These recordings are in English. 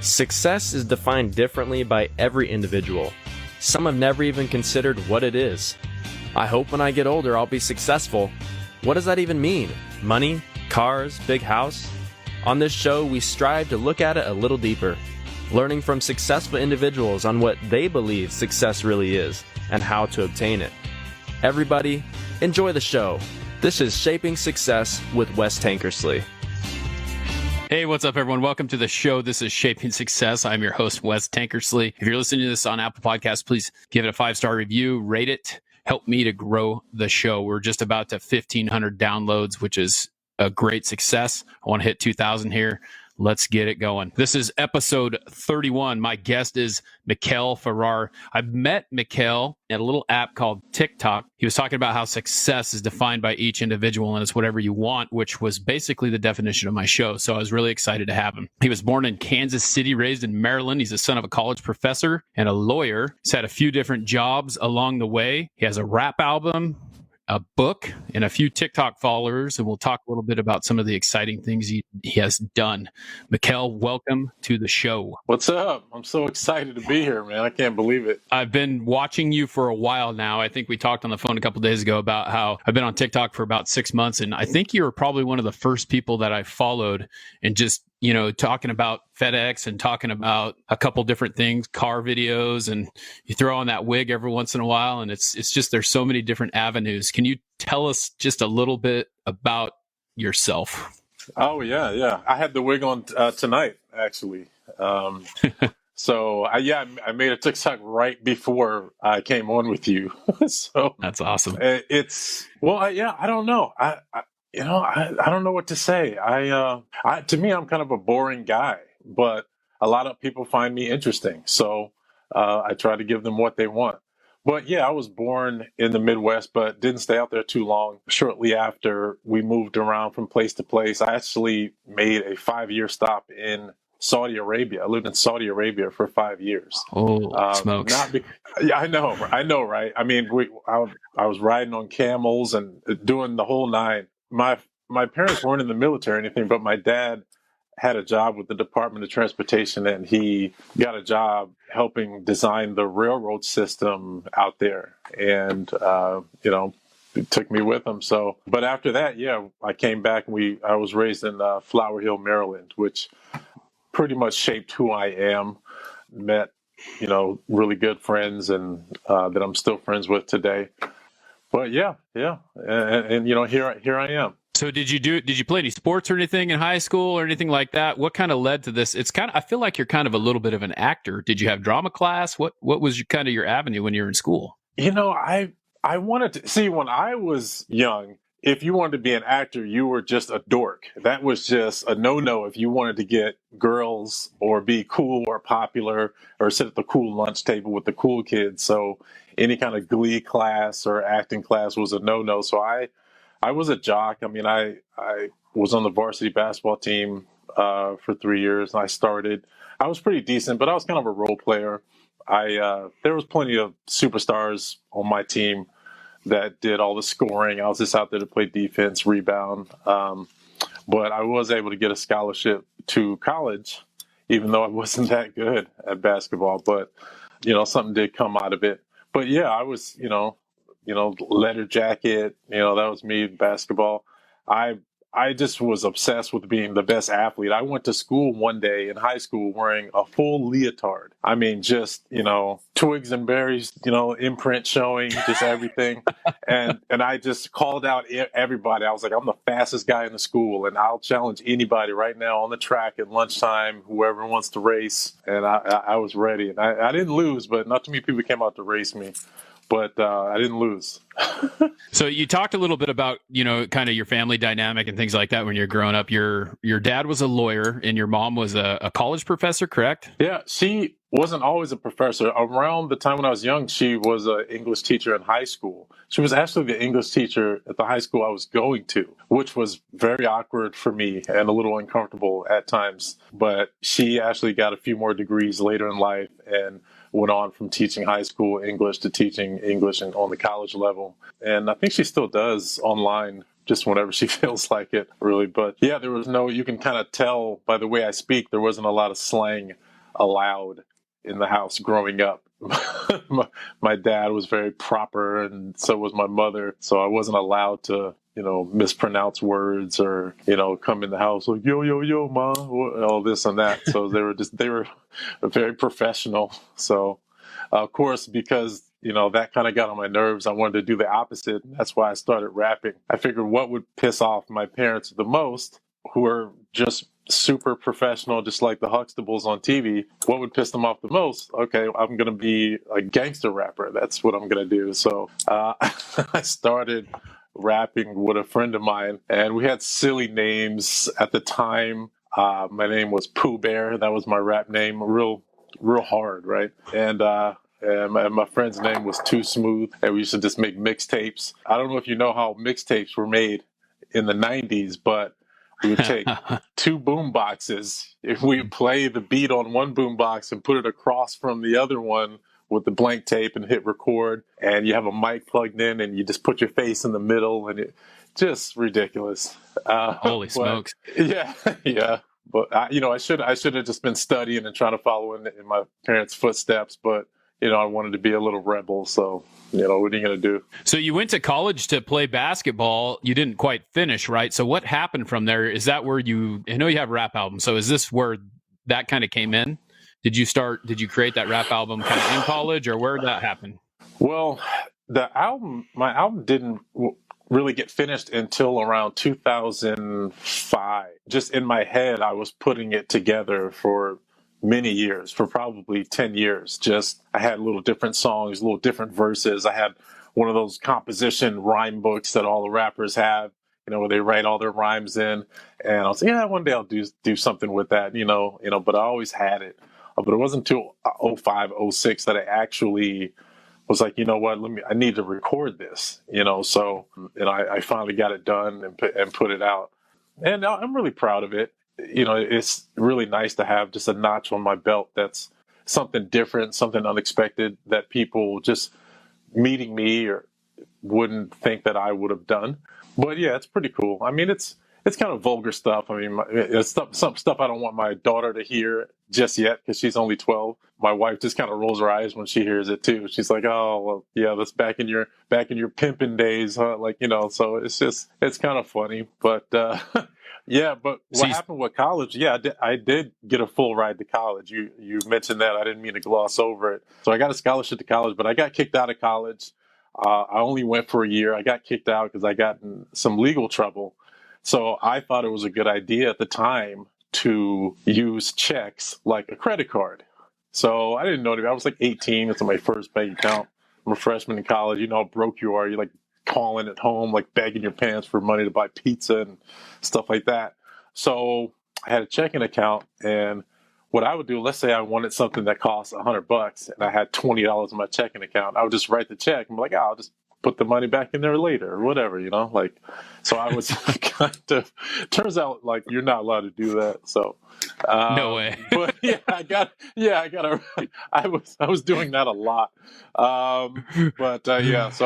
Success is defined differently by every individual. Some have never even considered what it is. I hope when I get older I'll be successful. What does that even mean? Money? Cars? Big house? On this show, we strive to look at it a little deeper, learning from successful individuals on what they believe success really is and how to obtain it. Everybody, enjoy the show. This is Shaping Success with Wes Tankersley. Hey, what's up, everyone? Welcome to the show. This is Shaping Success. I'm your host, Wes Tankersley. If you're listening to this on Apple Podcasts, please give it a 5-star review, rate it, help me to grow the show. We're just about to 1,500 downloads, which is a great success. I want to hit 2,000 here. Let's get it going. This is episode 31. My guest is Mikail Farrar. I met Mikail at a little app called TikTok. He was talking about how success is defined by each individual and it's whatever you want, which was basically the definition of my show. So I was really excited to have him. He was born in Kansas City, raised in Maryland. He's the son of a college professor and a lawyer. He's had a few different jobs along the way. He has a rap album, a book, and a few TikTok followers, and we'll talk a little bit about some of the exciting things he has done. Mikail, welcome to the show. What's up? I'm so excited to be here, man. I can't believe it. I've been watching you for a while now. I think we talked on the phone a couple of days ago about how I've been on TikTok for about 6 months, and I think you were probably one of the first people that I followed and just, you know, talking about FedEx and talking about a couple different things, car videos, and you throw on that wig every once in a while. And it's just, there's so many different avenues. Can you tell us just a little bit about yourself? Oh, yeah. I had the wig on tonight, actually. So I made a TikTok right before I came on with you. So that's awesome. I don't know. I don't know what to say. To me, I'm kind of a boring guy, but a lot of people find me interesting. So I try to give them what they want. But yeah, I was born in the Midwest, but didn't stay out there too long. Shortly after, we moved around from place to place. I actually made a 5-year stop in Saudi Arabia. I lived in Saudi Arabia for 5 years. Oh, smokes. I know, right? I mean, I was riding on camels and doing the whole nine. My parents weren't in the military or anything, but my dad had a job with the Department of Transportation, and he got a job helping design the railroad system out there. And, it took me with him. So, but after that, I came back and I was raised in Flower Hill, Maryland, which pretty much shaped who I am. Met, really good friends and that I'm still friends with today. But and here I am. So did you play any sports or anything in high school or anything like that? What kind of led to this? I feel like you're kind of a little bit of an actor. Did you have drama class? What was your avenue when you were in school? I wanted to see, when I was young, if you wanted to be an actor, you were just a dork. That was just a no-no if you wanted to get girls or be cool or popular or sit at the cool lunch table with the cool kids. So any kind of glee class or acting class was a no-no. So I was a jock. I mean, I was on the varsity basketball team for 3 years. And I was pretty decent, but I was kind of a role player. There was plenty of superstars on my team that did all the scoring. I was just out there to play defense, rebound. But I was able to get a scholarship to college, even though I wasn't that good at basketball. But, something did come out of it. But yeah, I was, leather jacket, that was me in basketball. I just was obsessed with being the best athlete. I went to school one day in high school wearing a full leotard. I mean, just, twigs and berries, imprint showing, just everything. and I just called out everybody. I was like, I'm the fastest guy in the school, and I'll challenge anybody right now on the track at lunchtime, whoever wants to race. And I was ready. And I didn't lose, but not too many people came out to race me. But I didn't lose. So you talked a little bit about, kind of your family dynamic and things like that when you're growing up. Your dad was a lawyer and your mom was a college professor, correct? Yeah, she wasn't always a professor. Around the time when I was young, she was an English teacher in high school. She was actually the English teacher at the high school I was going to, which was very awkward for me and a little uncomfortable at times. But she actually got a few more degrees later in life and went on from teaching high school English to teaching English on the college level. And I think she still does online just whenever she feels like it, really. But yeah, you can kind of tell by the way I speak, there wasn't a lot of slang allowed in the house growing up. My dad was very proper, and so was my mother. So I wasn't allowed to, mispronounce words or, come in the house like, yo, yo, yo, ma, all this and that. So they were very professional. So, of course, because, that kind of got on my nerves, I wanted to do the opposite. And that's why I started rapping. I figured what would piss off my parents the most, who are just super professional, just like the Huxtables on TV, what would piss them off the most? Okay, I'm going to be a gangster rapper. That's what I'm going to do. So I started rapping with a friend of mine, and we had silly names at the time. My name was Pooh Bear. That was my rap name. Real hard, right? And my friend's name was Too Smooth, and we used to just make mixtapes. I don't know if you know how mixtapes were made in the 90s, but we would take two boom boxes. If we play the beat on one boom box and put it across from the other one with the blank tape and hit record, and you have a mic plugged in and you just put your face in the middle, and it just ridiculous. Holy smokes. Yeah. Yeah. But I should have just been studying and trying to follow in my parents' footsteps, but I wanted to be a little rebel, so what are you going to do? So you went to college to play basketball. You didn't quite finish, right? So what happened from there? Is that where I know you have a rap album, so is this where that kind of came in? Did you create that rap album kind of in college, or where did that happen? Well, my album didn't really get finished until around 2005. Just in my head, I was putting it together for many years, for probably 10 years. Just, I had little different songs, little different verses. I had one of those composition rhyme books that all the rappers have, where they write all their rhymes in. And I was like, yeah, one day I'll do something with that, but I always had it. But it wasn't until 05, 06 that I actually was like, you know what, I need to record this, so, I finally got it done and put it out. And I'm really proud of it. It's really nice to have just a notch on my belt that's something different, something unexpected that people just meeting me or wouldn't think that I would have done. But yeah, it's pretty cool. I mean, it's kind of vulgar stuff. I mean, it's some stuff I don't want my daughter to hear just yet because she's only 12. My wife just kind of rolls her eyes when she hears it too. She's like, "Oh, well, yeah, that's back in your pimping days, huh?" Like, so it's kind of funny. But yeah, but what happened with college? Yeah, I did get a full ride to college. You mentioned that. I didn't mean to gloss over it. So I got a scholarship to college, but I got kicked out of college. I only went for a year. I got kicked out because I got in some legal trouble. So I thought it was a good idea at the time to use checks like a credit card. So I didn't know anything. I was like 18. It's my first bank account. I'm a freshman in college. You know how broke you are. You're like calling at home, like begging your parents for money to buy pizza and stuff like that. So I had a checking account, and what I would do, let's say I wanted something that cost $100 and I had $20 in my checking account. I would just write the check and be like, I'll just put the money back in there later or whatever, so I was kind of, turns out like you're not allowed to do that. So, no way. But I was doing that a lot. So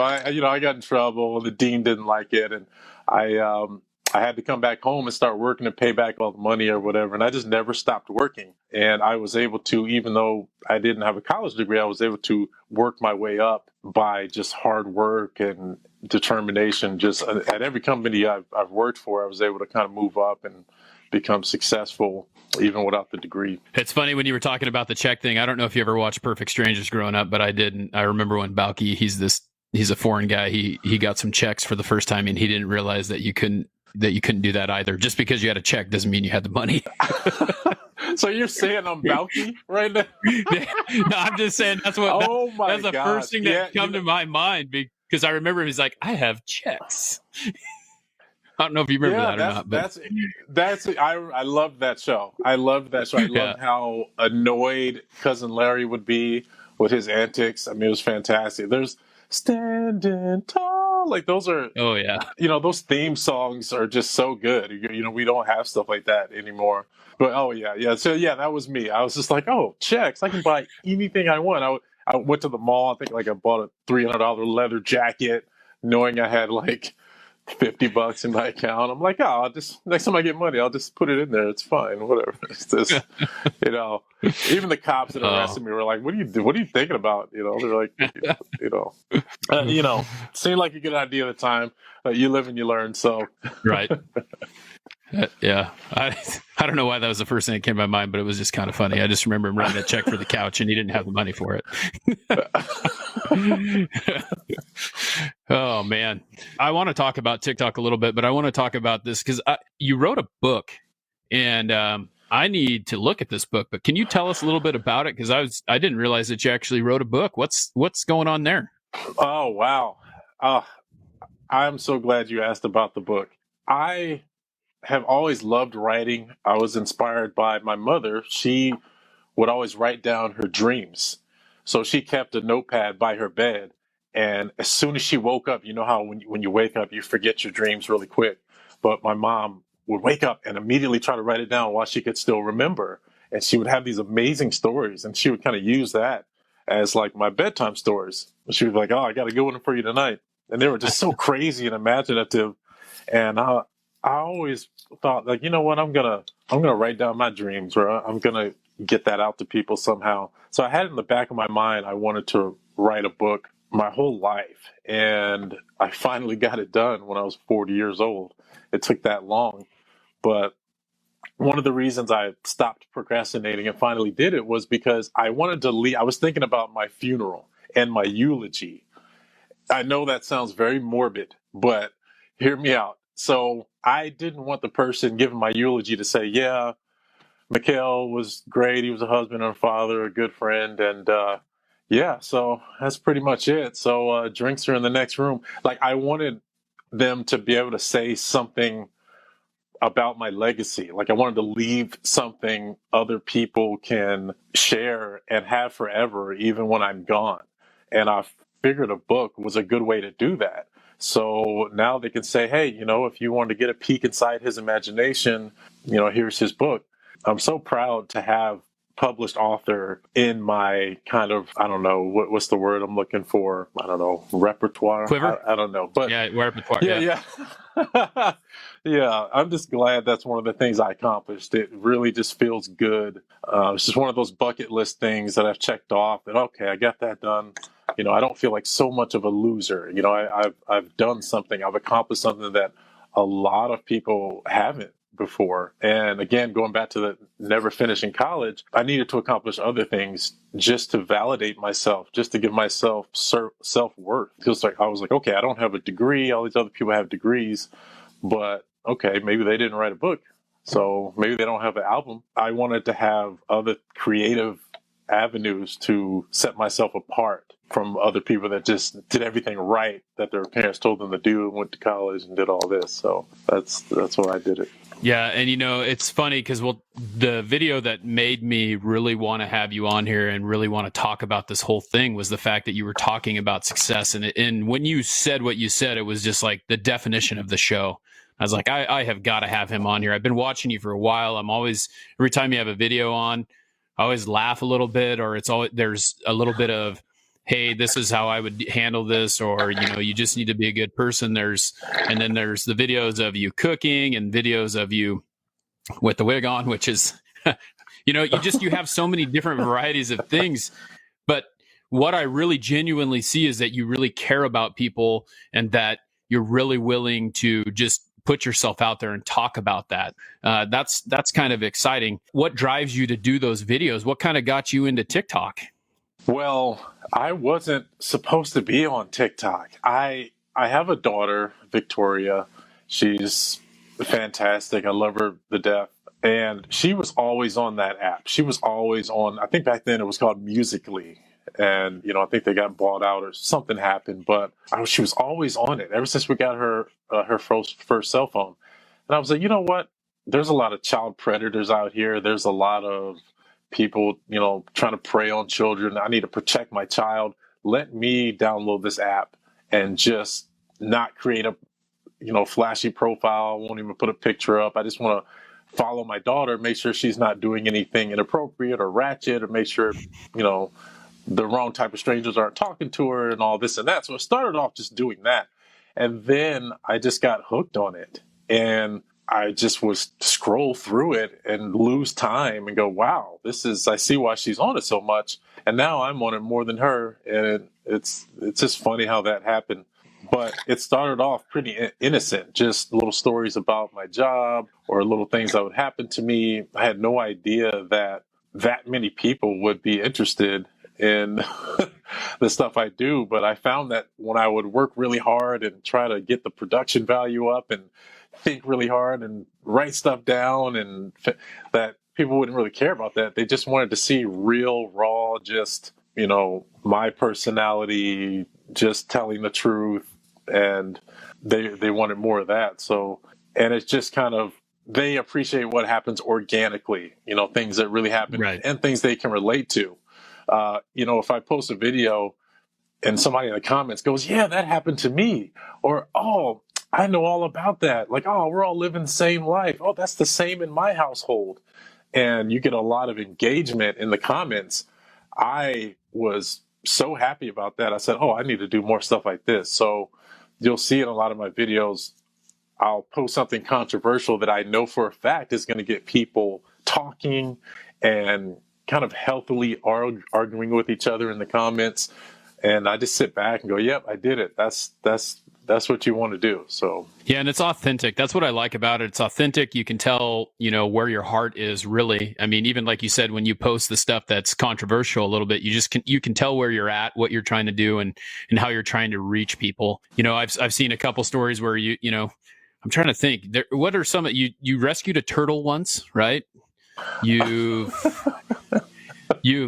I got in trouble and the dean didn't like it. And I had to come back home and start working to pay back all the money or whatever. And I just never stopped working. And I was able to, even though I didn't have a college degree, I was able to work my way up by just hard work and determination. Just at every company I've worked for, I was able to kind of move up and become successful even without the degree. It's funny when you were talking about the check thing. I don't know if you ever watched Perfect Strangers growing up, but I did. And I remember when Balky, he's a foreign guy. He got some checks for the first time and he didn't realize that you couldn't do that either. Just because you had a check doesn't mean you had the money. So you're saying I'm Balky right now? No, I'm just saying that's the first thing that come to my mind, because I remember he's like, I have checks. I don't know if you remember that or not. But I loved that show. I loved how annoyed Cousin Larry would be with his antics. I mean, it was fantastic. There's Standing Tall. Like those are, oh yeah, those theme songs are just so good. We don't have stuff like that anymore. But so that was me. I was just like, oh, checks, I can buy anything I want. I went to the mall. I think like I bought a $300 leather jacket, knowing I had like $50 in my account. I'm like, I'll just, next time I get money, I'll just put it in there. It's fine, whatever. It's just, Even the cops that arrested me were like, "What are you thinking about?" You know, they're like, seemed like a good idea at the time. You live and you learn. So, Right. Yeah. I don't know why that was the first thing that came to my mind, but it was just kind of funny. I just remember him writing a check for the couch and he didn't have the money for it. Oh, man. I want to talk about TikTok a little bit, but I want to talk about this because you wrote a book and I need to look at this book. But can you tell us a little bit about it? Because I didn't realize that you actually wrote a book. What's going on there? oh wow, I'm so glad you asked about the book. I have always loved writing. I was inspired by my mother. She would always write down her dreams. So she kept a notepad by her bed. And as soon as she woke up, you know how when you wake up, you forget your dreams really quick. But my mom would wake up and immediately try to write it down while she could still remember. And she would have these amazing stories. And she would kind of use that as like my bedtime stories. She would be like, "Oh, I got a good one for you tonight." And they were just so crazy and imaginative. And I always thought, like, you know what, I'm gonna write down my dreams, or I'm gonna get that out to people somehow. So I had in the back of my mind, I wanted to write a book my whole life, and I finally got it done when I was 40 years old. It took that long, but one of the reasons I stopped procrastinating and finally did it was because I wanted to leave. I was thinking about my funeral and my eulogy. I know that sounds very morbid, but hear me out. So I didn't want the person giving my eulogy to say, "Yeah, Mikail was great. He was a husband and a father, a good friend." And yeah, so that's pretty much it. So drinks are in the next room. Like, I wanted them to be able to say something about my legacy. Like, I wanted to leave something other people can share and have forever, even when I'm gone. And I figured a book was a good way to do that. So now they can say, "Hey, if you want to get a peek inside his imagination, here's his book." I'm so proud to have published author in my kind of, I don't know, what's the word I'm looking for? I don't know, repertoire? Quiver? I don't know. But Yeah, repertoire. yeah. Yeah, I'm just glad that's one of the things I accomplished. It really just feels good. It's just one of those bucket list things that I've checked off that, okay, I got that done. I don't feel like so much of a loser. I've done something. I've accomplished something that a lot of people haven't before. And again, going back to the never finishing college, I needed to accomplish other things just to validate myself, just to give myself self-worth. Because I was like, okay, I don't have a degree. All these other people have degrees, but okay, maybe they didn't write a book. So maybe they don't have an album. I wanted to have other creative avenues to set myself apart from other people that just did everything right that their parents told them to do and went to college and did all this. So that's why I did it. Yeah, and it's funny because the video that made me really want to have you on here and really want to talk about this whole thing was the fact that you were talking about success, and when you said what you said, it was just like the definition of the show. I was like, I have got to have him on here. I've been watching you for a while. I'm always, every time you have a video on, I always laugh a little bit, or there's a little bit of, hey, this is how I would handle this, or, you just need to be a good person. And then there's the videos of you cooking and videos of you with the wig on, which is, you have so many different varieties of things. But what I really genuinely see is that you really care about people and that you're really willing to just put yourself out there and talk about that. That's kind of exciting. What drives you to do those videos? What kind of got you into TikTok? Well, I wasn't supposed to be on TikTok. I have a daughter, Victoria. She's fantastic. I love her to death. And she was always on that app. She was always on, I think back then it was called Musical.ly. And, I think they got bought out or something happened, but she was always on it ever since we got her first cell phone. And I was like, you know what? There's a lot of child predators out here. There's a lot of people, trying to prey on children. I need to protect my child. Let me download this app and just not create a, flashy profile. I won't even put a picture up. I just want to follow my daughter, make sure she's not doing anything inappropriate or ratchet, or make sure, the wrong type of strangers aren't talking to her and all this and that. So I started off just doing that. And then I just got hooked on it. And I just was scroll through it and lose time and go, wow, I see why she's on it so much. And now I'm on it more than her. And it's just funny how that happened. But it started off pretty innocent, just little stories about my job or little things that would happen to me. I had no idea that many people would be interested in the stuff I do. But I found that when I would work really hard and try to get the production value up and think really hard and write stuff down, and that people wouldn't really care about that. They just wanted to see real, raw, just, my personality, just telling the truth. And they wanted more of that. So, and it's just kind of, they appreciate what happens organically, things that really happen, Right. and things they can relate to. If I post a video and somebody in the comments goes, yeah, that happened to me, or, oh, I know all about that. Like, oh, we're all living the same life. Oh, that's the same in my household. And you get a lot of engagement in the comments. I was so happy about that. I said, oh, I need to do more stuff like this. So you'll see in a lot of my videos, I'll post something controversial that I know for a fact is going to get people talking and kind of healthily arguing with each other in the comments. And I just sit back and go, yep, I did it. That's what you want to do. So yeah, and it's authentic. That's what I like about it. It's authentic. You can tell, where your heart is really. I mean, even like you said, when you post the stuff that's controversial a little bit, you can tell where you're at, what you're trying to do, and how you're trying to reach people. I've seen a couple stories where I'm trying to think. What are some you rescued a turtle once, right? You've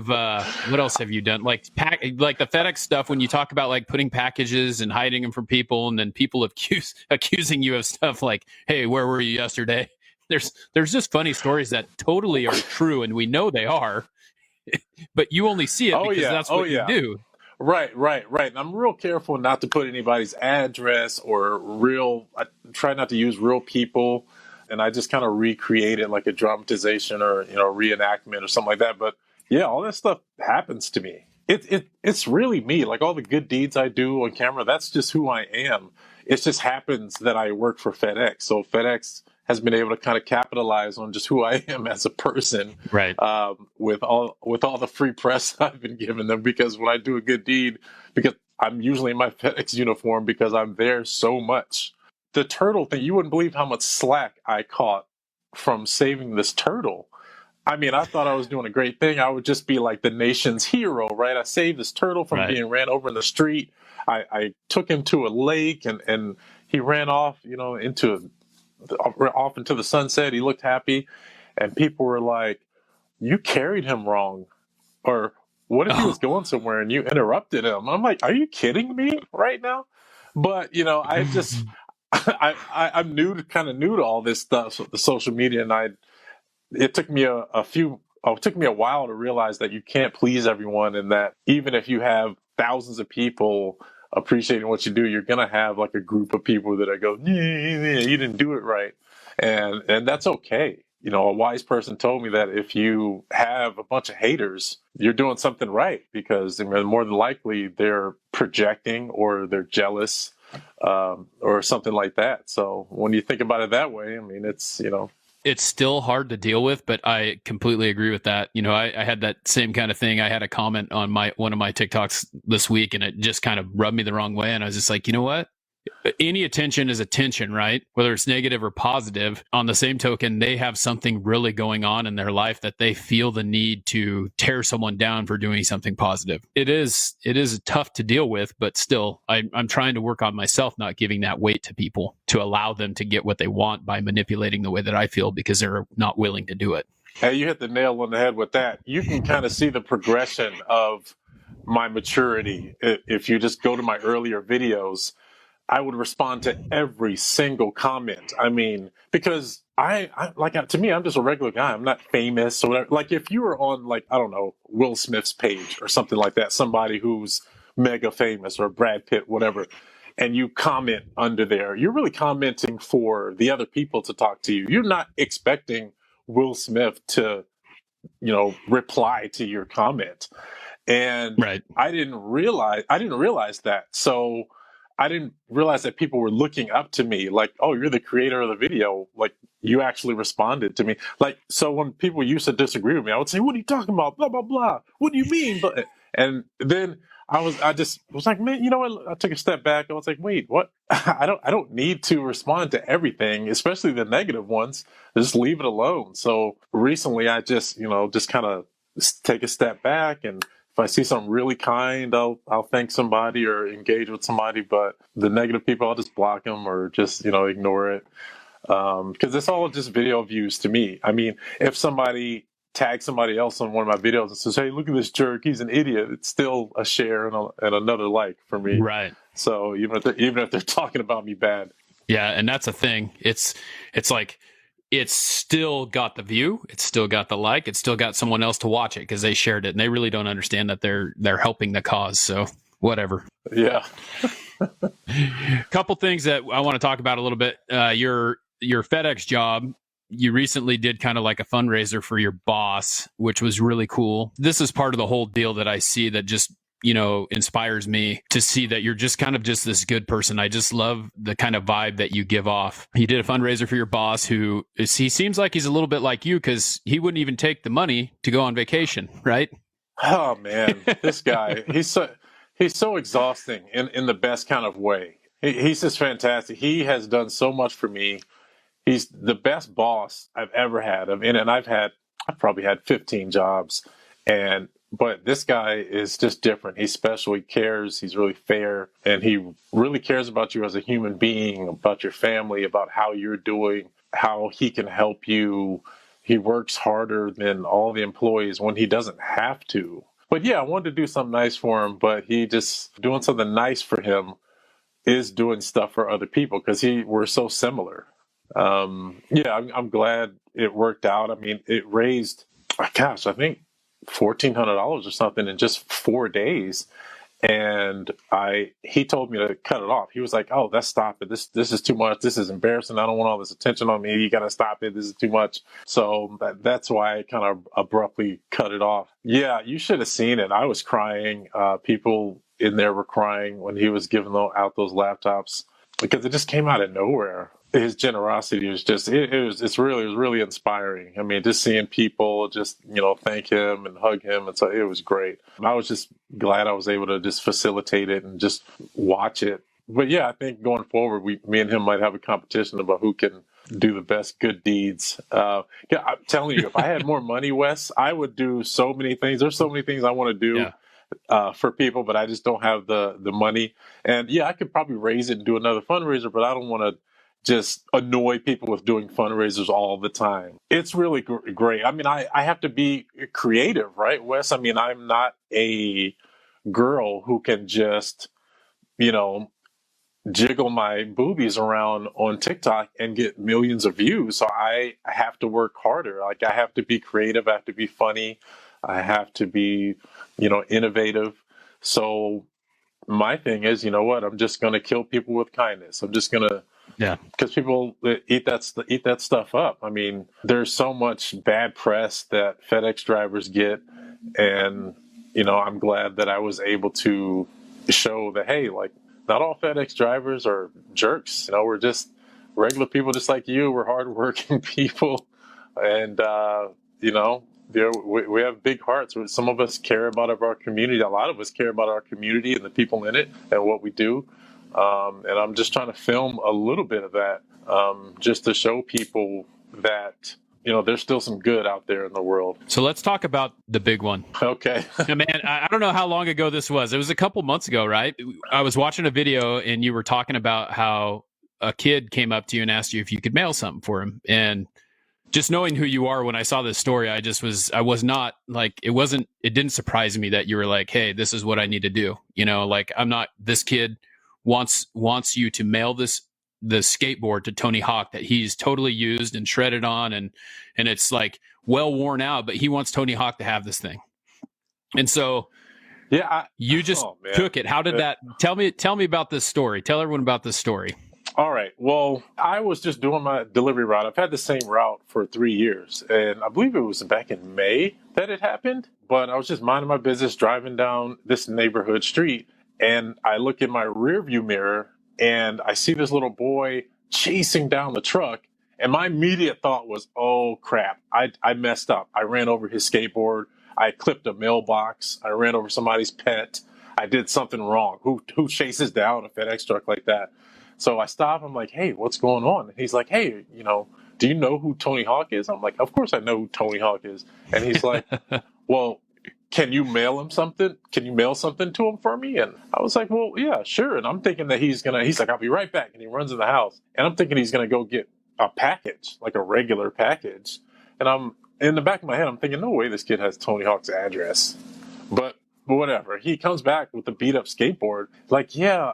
what else have you done? Like the FedEx stuff, when you talk about like putting packages and hiding them from people, and then people accusing you of stuff like, hey, where were you yesterday? There's just funny stories that totally are true, and we know they are, but you only see it because that's what you do. Right. And I'm real careful not to put anybody's address I try not to use real people, and I just kind of recreate it like a dramatization or, reenactment or something like that. But yeah, all that stuff happens to me. It's really me. Like all the good deeds I do on camera, that's just who I am. It just happens that I work for FedEx. So FedEx has been able to kind of capitalize on just who I am as a person, right? With all the free press I've been giving them, because when I do a good deed, because I'm usually in my FedEx uniform because I'm there so much. The turtle thing, you wouldn't believe how much slack I caught from saving this turtle. I mean, I thought I was doing a great thing. I would just be like the nation's hero, right? I saved this turtle from being ran over in the street. I took him to a lake, and he ran off, into the sunset. He looked happy, and people were like, you carried him wrong. Or what if he was going somewhere and you interrupted him? I'm like, are you kidding me right now? But, I just, I'm kind of new to all this stuff, the social media, and it took me it took me a while to realize that you can't please everyone, and that even if you have thousands of people appreciating what you do, you're going to have like a group of people that go, you didn't do it right. And that's okay. A wise person told me that if you have a bunch of haters, you're doing something right, because more than likely they're projecting or they're jealous, or something like that. So when you think about it that way, I mean, it's still hard to deal with, but I completely agree with that. I had that same kind of thing. I had a comment on one of my TikToks this week, and it just kind of rubbed me the wrong way. And I was just like, you know what? Any attention is attention, right? Whether it's negative or positive. On the same token, they have something really going on in their life that they feel the need to tear someone down for doing something positive. It is tough to deal with, but still, I'm trying to work on myself, not giving that weight to people, to allow them to get what they want by manipulating the way that I feel, because they're not willing to do it. Hey, you hit the nail on the head with that. You can kind of see the progression of my maturity. If you just go to my earlier videos, I would respond to every single comment. I mean, because to me, I'm just a regular guy. I'm not famous or whatever. Like if you were on, like, I don't know, Will Smith's page or something like that, somebody who's mega famous, or Brad Pitt, whatever, and you comment under there, you're really commenting for the other people to talk to you. You're not expecting Will Smith to, reply to your comment. And right. I didn't realize that. So I didn't realize that people were looking up to me like, oh, you're the creator of the video. Like, you actually responded to me. Like, so when people used to disagree with me, I would say, what are you talking about? Blah, blah, blah. What do you mean? But, and then I just was like, man, you know what? I took a step back. I was like, wait, what? I don't need to respond to everything, especially the negative ones. Just leave it alone. So recently I just, just kind of take a step back, and if I see something really kind, I'll thank somebody or engage with somebody. But the negative people, I'll just block them or just, ignore it. Because it's all just video views to me. I mean, if somebody tags somebody else on one of my videos and says, hey, look at this jerk, he's an idiot, it's still a share and another like for me. Right. So even if they're talking about me bad. Yeah, and that's a thing. It's like, it's still got the view, it's still got the like, it's still got someone else to watch it because they shared it, and they really don't understand that they're helping the cause. So whatever. Yeah. Couple things that I want to talk about a little bit. Your FedEx job, you recently did kind of like a fundraiser for your boss, which was really cool. This is part of the whole deal that I see that just, inspires me to see that you're just kind of just this good person. I just love the kind of vibe that you give off. You did a fundraiser for your boss he seems like he's a little bit like you because he wouldn't even take the money to go on vacation, right? Oh man, this guy, he's so exhausting in the best kind of way. He's just fantastic. He has done so much for me. He's the best boss I've ever had. I mean, and I've probably had 15 jobs, but this guy is just different. He's special. He cares. He's really fair, and he really cares about you as a human being, about your family, about how you're doing, how he can help you. He works harder than all the employees when he doesn't have to. But yeah, I wanted to do something nice for him, but he just doing something nice for him is doing stuff for other people because we're so similar. I'm glad it worked out. I mean, it raised, I think $1,400 or something in just 4 days. And he told me to cut it off. He was like, oh, let's stop it. This is too much. This is embarrassing. I don't want all this attention on me. You got to stop it. This is too much. So that's why I kind of abruptly cut it off. Yeah, you should have seen it. I was crying. People in there were crying when he was giving out those laptops because it just came out of nowhere. His generosity was just, it was really inspiring. I mean, just seeing people just, thank him and hug him. And so it was great. I was just glad I was able to just facilitate it and just watch it. But yeah, I think going forward, me and him might have a competition about who can do the best good deeds. I'm telling you, if I had more money, Wes, I would do so many things. There's so many things I want to do. For people, but I just don't have the money. And yeah, I could probably raise it and do another fundraiser, but I don't want to just annoy people with doing fundraisers all the time. It's really great. I mean, I have to be creative, right, Wes? I mean, I'm not a girl who can just, jiggle my boobies around on TikTok and get millions of views. So I have to work harder. Like, I have to be creative. I have to be funny. I have to be, innovative. So my thing is, you know what? I'm just going to kill people with kindness. I'm just going to, because people eat that stuff up. I mean, there's so much bad press that FedEx drivers get. And, I'm glad that I was able to show that, hey, like, not all FedEx drivers are jerks. We're just regular people just like you. We're hardworking people. And, we have big hearts. Some of us care about our community. A lot of us care about our community and the people in it and what we do. And I'm just trying to film a little bit of that just to show people that, there's still some good out there in the world. So let's talk about the big one. Okay. Man, I don't know how long ago this was. It was a couple months ago, right? I was watching a video and you were talking about how a kid came up to you and asked you if you could mail something for him. And just knowing who you are, when I saw this story, I was not like, it didn't surprise me that you were like, hey, this is what I need to do. Like, this kid wants you to mail the skateboard to Tony Hawk that he's totally used and shredded on. And it's like well worn out, but he wants Tony Hawk to have this thing. And so you just took it. How did that, tell me about this story. Tell everyone about this story. All right. Well, I was just doing my delivery route. I've had the same route for 3 years. And I believe it was back in May that it happened. But I was just minding my business, driving down this neighborhood street. and I look in my rearview mirror and I see this little boy chasing down the truck. And my immediate thought was, oh crap, I messed up. I ran over his skateboard. I clipped a mailbox. I ran over somebody's pet. I did something wrong. Who chases down a FedEx truck like that? So I stop. I'm like, hey, what's going on? And he's like, hey, do you know who Tony Hawk is? I'm like, of course I know who Tony Hawk is. And he's like, well, can you mail him something? Can you mail something to him for me? And I was like, well, yeah, sure. And I'm thinking that he's like, I'll be right back. And he runs in the house. And I'm thinking he's going to go get a package, like a regular package. And I'm in the back of my head, I'm thinking, no way this kid has Tony Hawk's address. But whatever. He comes back with a beat up skateboard. Like, yeah,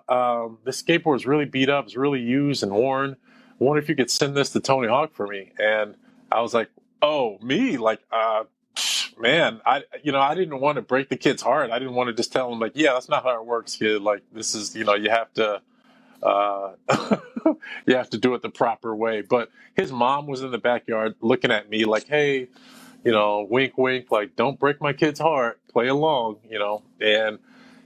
this skateboard is really beat up. It's really used and worn. I wonder if you could send this to Tony Hawk for me. And I was like, oh, me? Like, man, I didn't want to break the kid's heart. I didn't want to just tell him like, yeah, that's not how it works, kid. Like, this is, you have to, you have to do it the proper way. But his mom was in the backyard looking at me like, hey, wink, wink, like, don't break my kid's heart, play along, and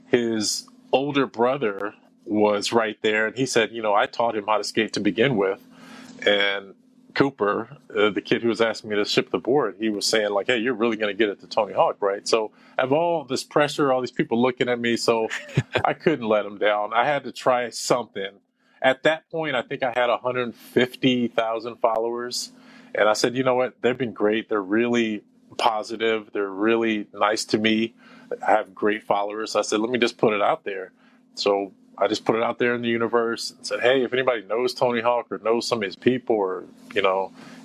his older brother was right there. And he said, I taught him how to skate to begin with. And Cooper, the kid who was asking me to ship the board, he was saying like, hey, you're really going to get it to Tony Hawk, right? So I have all this pressure, all these people looking at me. So I couldn't let them down. I had to try something. At that point, I think I had 150,000 followers. And I said, you know what? They've been great. They're really positive. They're really nice to me. I have great followers. I said, let me just put it out there. So I just put it out there in the universe and said, hey, if anybody knows Tony Hawk or knows some of his people or,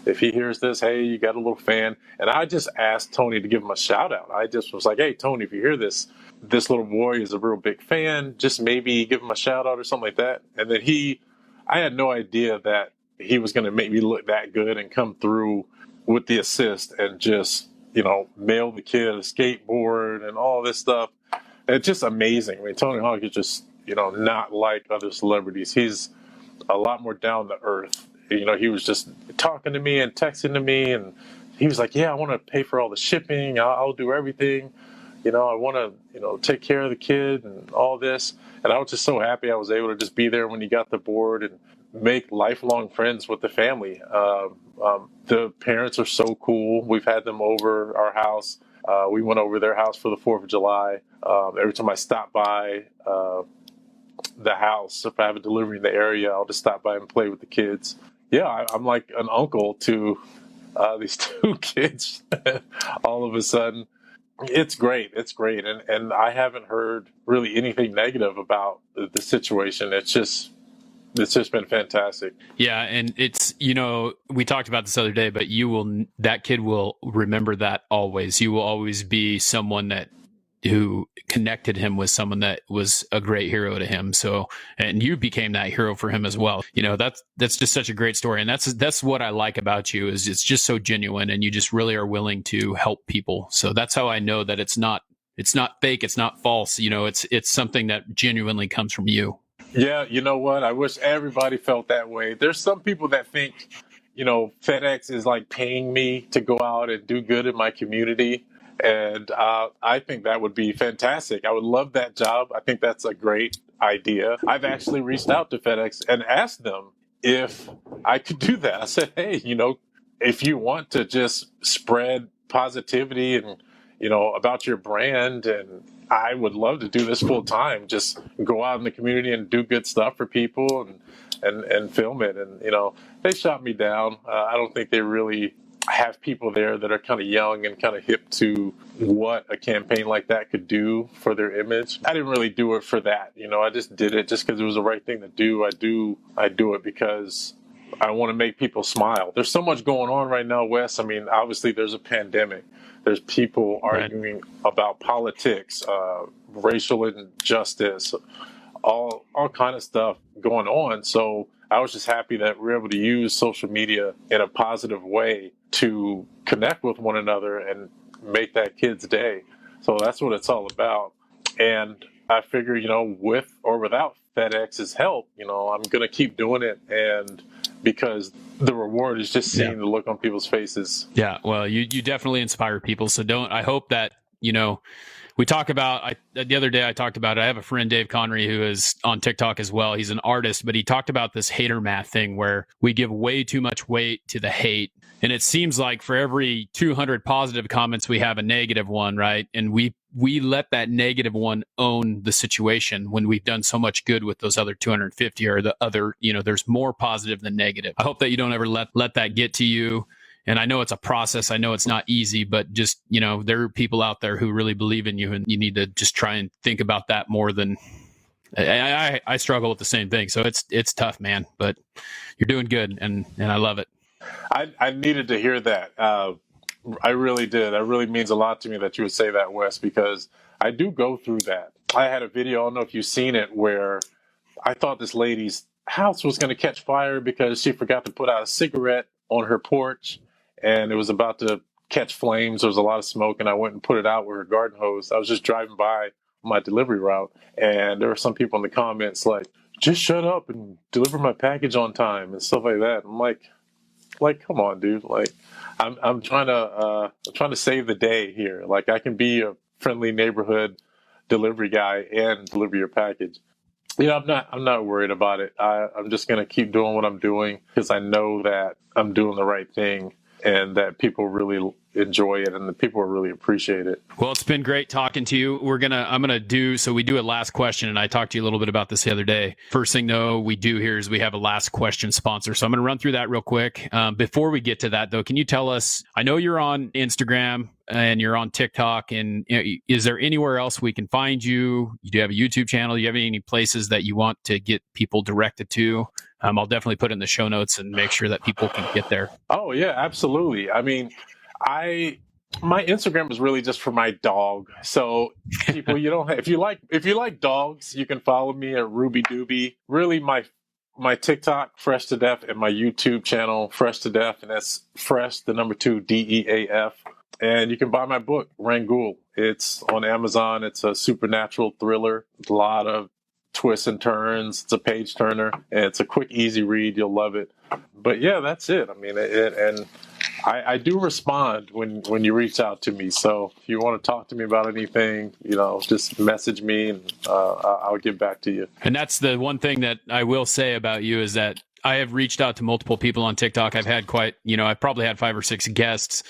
if he hears this, hey, you got a little fan. And I just asked Tony to give him a shout out. I just was like, hey, Tony, if you hear this little boy is a real big fan. Just maybe give him a shout out or something like that. And then I had no idea that he was going to make me look that good and come through with the assist and just, mail the kid a skateboard and all this stuff. It's just amazing. I mean, Tony Hawk is just, not like other celebrities. He's a lot more down to earth. He was just talking to me and texting to me, and he was like, yeah, I want to pay for all the shipping. I'll do everything. I want to, take care of the kid and all this. And I was just so happy I was able to just be there when he got the board and make lifelong friends with the family. The parents are so cool. We've had them over our house. We went over their house for the 4th of July. Every time I stop by the house, if I have a delivery in the area, I'll just stop by and play with the kids. Yeah, I'm like an uncle to these 2 kids all of a sudden. It's great. It's great. And I haven't heard really anything negative about the situation. It's just been fantastic. Yeah. And it's, we talked about this other day, but that kid will remember that always. You will always be someone who connected him with someone that was a great hero to him. So, and you became that hero for him as well. That's just such a great story. And that's what I like about you is it's just so genuine and you just really are willing to help people. So that's how I know that it's not fake. It's not false. It's something that genuinely comes from you. Yeah. You know what? I wish everybody felt that way. There's some people that think, FedEx is like paying me to go out and do good in my community. And I think that would be fantastic. I would love that job. I think that's a great idea. I've actually reached out to FedEx and asked them if I could do that. I said, hey, if you want to just spread positivity and, about your brand, and I would love to do this full time, just go out in the community and do good stuff for people and film it. And, they shot me down. I don't think they really have people there that are kind of young and kind of hip to what a campaign like that could do for their image. I didn't really do it for that. I just did it just because it was the right thing to do. I do it because I want to make people smile. There's so much going on right now, Wes. I mean, obviously there's a pandemic. There's people arguing about politics, racial injustice, all kind of stuff going on. So I was just happy that we're able to use social media in a positive way to connect with one another and make that kid's day. So that's what it's all about. And I figure, with or without FedEx's help, I'm going to keep doing it. And because the reward is just seeing the look on people's faces. Yeah. Well, you definitely inspire people. So I hope that, We talk about, the other day I talked about it. I have a friend, Dave Connery, who is on TikTok as well. He's an artist, but he talked about this hater math thing where we give way too much weight to the hate. And it seems like for every 200 positive comments, we have a negative one, right? And we let that negative one own the situation when we've done so much good with those other 250 or the other, there's more positive than negative. I hope that you don't ever let that get to you. And I know it's a process. I know it's not easy, but just, there are people out there who really believe in you, and you need to just try and think about that more than I struggle with the same thing. So it's tough, man, but you're doing good. And I love it. I needed to hear that. I really did. That really means a lot to me that you would say that, Wes, because I do go through that. I had a video, I don't know if you've seen it, where I thought this lady's house was going to catch fire because she forgot to put out a cigarette on her porch, and it was about to catch flames. There was a lot of smoke, and I went and put it out with her garden hose. I was just driving by my delivery route, and there were some people in the comments like, just shut up and deliver my package on time and stuff like that. I'm like, come on, dude. Like, I'm trying to save the day here. Like, I can be a friendly neighborhood delivery guy and deliver your package. I'm not worried about it. I'm just going to keep doing what I'm doing because I know that I'm doing the right thing and that people really enjoy it and the people really appreciate it. Well, it's been great talking to you. We do a last question, and I talked to you a little bit about this the other day. First thing though we do here is we have a last question sponsor. So I'm going to run through that real quick. Before we get to that though, can you tell us, I know you're on Instagram and you're on TikTok, and is there anywhere else we can find you? You do have a YouTube channel. Do you have any places that you want to get people directed to? I'll definitely put it in the show notes and make sure that people can get there. Oh yeah, absolutely. I mean, my Instagram is really just for my dog. So people, if you like dogs, you can follow me at Ruby Doobie. Really, my TikTok, Fresh to Death, and my YouTube channel, Fresh to Death, and that's Fresh, the number 2, DEAF. And you can buy my book, Rangoon. It's on Amazon. It's a supernatural thriller. A lot of twists and turns. It's a page turner, and it's a quick, easy read. You'll love it. But yeah, that's it. I mean, I do respond when you reach out to me. So if you want to talk to me about anything, just message me and I'll get back to you. And that's the one thing that I will say about you is that I have reached out to multiple people on TikTok. I've had I've probably had 5 or 6 guests.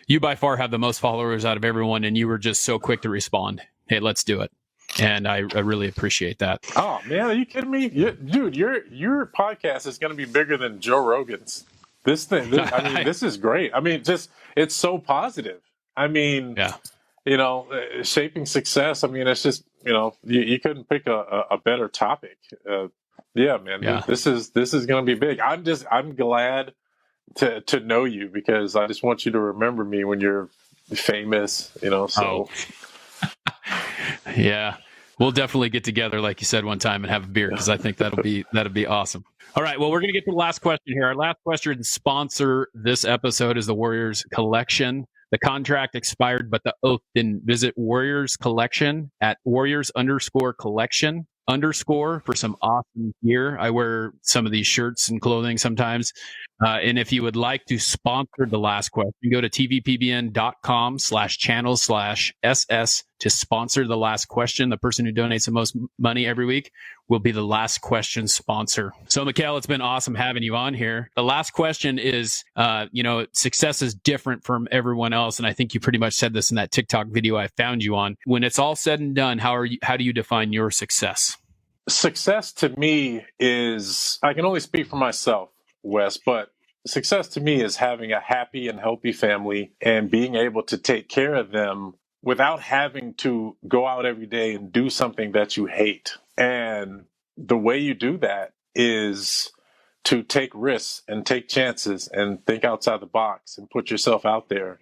You by far have the most followers out of everyone, and you were just so quick to respond. Hey, let's do it. And I really appreciate that. Oh man, are you kidding me? Dude, your podcast is going to be bigger than Joe Rogan's. This is great. I mean, it's so positive. I mean, yeah. Shaping success. I mean, it's just, you couldn't pick a better topic. Yeah, man, yeah. This is going to be big. I'm glad to know you because I just want you to remember me when you're famous, so. Oh. Yeah. We'll definitely get together, like you said, one time and have a beer because I think that'd be awesome. All right. Well, we're going to get to the last question here. Our last question sponsor this episode is the Warriors Collection. The contract expired, but the oath didn't. Visit Warriors Collection at Warriors_Collection_ for some awesome gear. I wear some of these shirts and clothing sometimes. And if you would like to sponsor the last question, go to tvpbn.com/channel/SS to sponsor the last question. The person who donates the most money every week will be the last question sponsor. So, Mikail, it's been awesome having you on here. The last question is, success is different from everyone else. And I think you pretty much said this in that TikTok video I found you on. When it's all said and done, how do you define your success? Success to me is, I can only speak for myself, Wes, but success to me is having a happy and healthy family and being able to take care of them without having to go out every day and do something that you hate. And the way you do that is to take risks and take chances and think outside the box and put yourself out there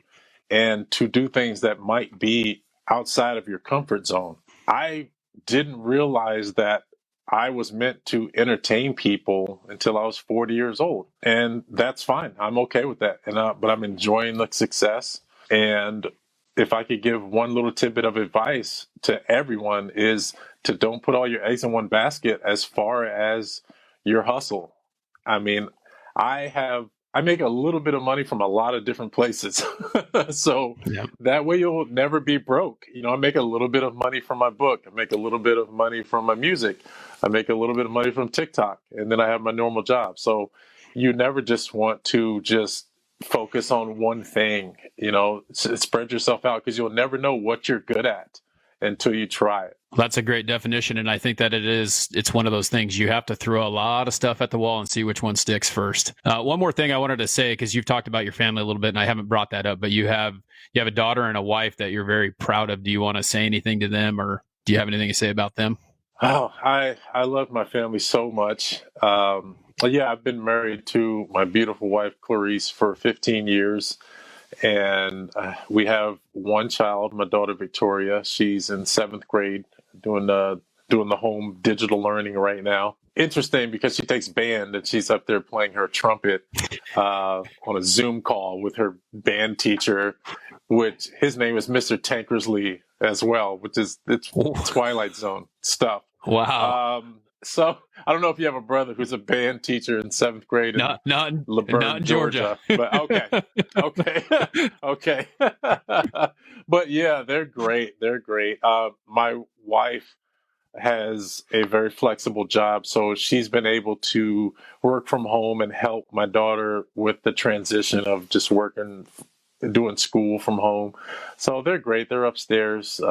and to do things that might be outside of your comfort zone. I didn't realize that I was meant to entertain people until I was 40 years old. And that's fine. I'm okay with that. But I'm enjoying the success. And if I could give one little tidbit of advice to everyone is to don't put all your eggs in one basket as far as your hustle. I mean, I have I make a little bit of money from a lot of different places. So Yep. that way you'll never be broke. I make a little bit of money from my book. I make a little bit of money from my music. I make a little bit of money from TikTok. And then I have my normal job. So you never just want to just focus on one thing, spread yourself out, because you'll never know what you're good at until you try it. That's a great definition. And I think that it's one of those things you have to throw a lot of stuff at the wall and see which one sticks first. One more thing I wanted to say, because you've talked about your family a little bit and I haven't brought that up, but you have a daughter and a wife that you're very proud of. Do you want to say anything to them, or do you have anything to say about them? Oh, I love my family so much. I've been married to my beautiful wife, Clarice, for 15 years. And we have one child, my daughter, Victoria. She's in 7th grade, doing the home digital learning right now. Interesting, because she takes band and she's up there playing her trumpet on a Zoom call with her band teacher, which his name is Mr. Tankersley as well, which is it's Twilight Zone stuff. Wow. So I don't know if you have a brother who's a band teacher in 7th grade Not in Georgia. But okay. But yeah, they're great. My wife has a very flexible job, so she's been able to work from home and help my daughter with the transition of just working, doing school from home. So they're great. They're upstairs,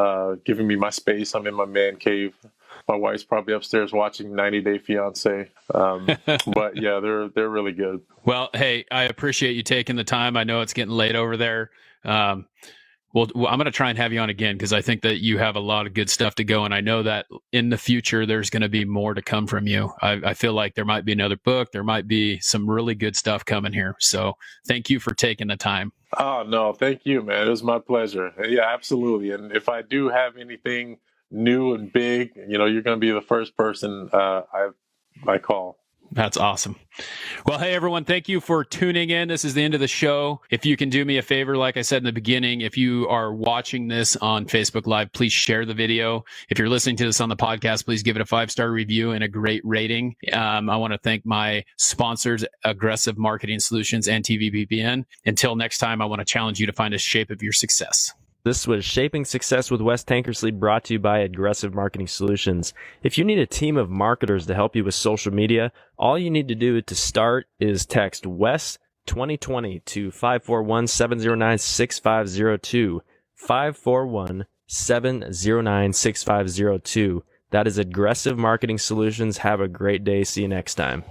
giving me my space. I'm in my man cave. My wife's probably upstairs watching 90 Day Fiance. But yeah, they're really good. Well, hey, I appreciate you taking the time. I know it's getting late over there. Well, I'm going to try and have you on again, because I think that you have a lot of good stuff to go. And I know that in the future, there's going to be more to come from you. I feel like there might be another book. There might be some really good stuff coming here. So thank you for taking the time. Oh, no, thank you, man. It was my pleasure. Yeah, absolutely. And if I do have anything new and big, you're going to be the first person I call. That's awesome. Well, hey, everyone, thank you for tuning in. This is the end of the show. If you can do me a favor, like I said in the beginning, if you are watching this on Facebook Live, please share the video. If you're listening to this on the podcast, please give it a 5-star review and a great rating. I want to thank my sponsors, Aggressive Marketing Solutions and TVPPN. Until next time, I want to challenge you to find a shape of your success. This was Shaping Success with Wes Tankersley, brought to you by Aggressive Marketing Solutions. If you need a team of marketers to help you with social media, all you need to do to start is text Wes 2020 to 541-709-6502, 541-709-6502. That is Aggressive Marketing Solutions. Have a great day. See you next time.